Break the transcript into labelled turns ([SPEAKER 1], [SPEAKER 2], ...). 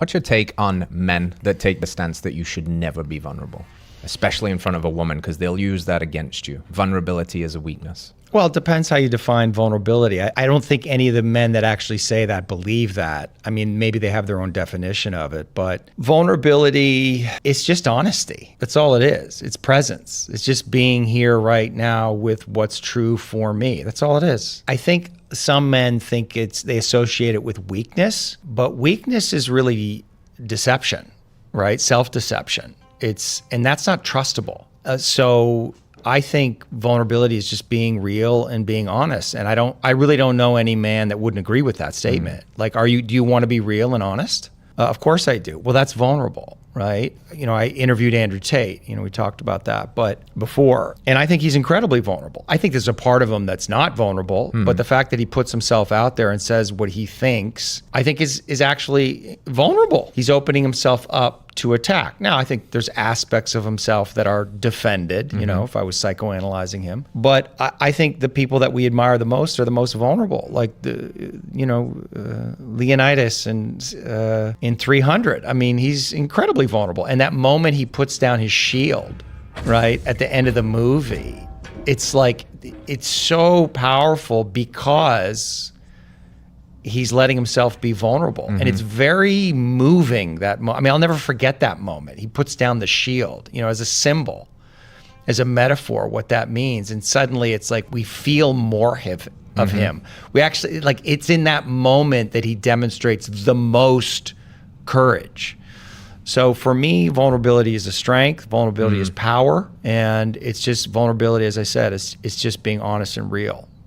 [SPEAKER 1] What's your take on men that take the stance that you should never be vulnerable, especially in front of a woman, because they'll use that against you? Vulnerability is a weakness.
[SPEAKER 2] Well, it depends how you define vulnerability. I don't think any of the men that actually say that believe that. I mean, maybe they have their own definition of it, but vulnerability is just honesty. That's all it is. It's presence. It's just being here right now with what's true for me. That's all it is. I think some men think they associate it with weakness, but weakness is really deception, right? Self-deception. And that's not trustable. So I think vulnerability is just being real and being honest. And I really don't know any man that wouldn't agree with that statement. Like, do you want to be real and honest? Of course I do. Well, that's vulnerable, right? I interviewed Andrew Tate. We talked about that, but before, and I think he's incredibly vulnerable. I think there's a part of him that's not vulnerable, but the fact that he puts himself out there and says what he thinks, I think is actually vulnerable. He's opening himself up to attack. Now, I think there's aspects of himself that are defended, if I was psychoanalyzing him. But I think the people that we admire the most are the most vulnerable, like Leonidas and in 300. I mean, he's incredibly vulnerable. And that moment he puts down his shield, right, at the end of the movie, it's like, it's so powerful because he's letting himself be vulnerable. And it's very moving, I'll never forget that moment. He puts down the shield, as a symbol, as a metaphor, what that means. And suddenly it's like we feel more of him. We actually, it's in that moment that he demonstrates the most courage. So for me, vulnerability is a strength, vulnerability is power, and it's just vulnerability, as I said, it's just being honest and real.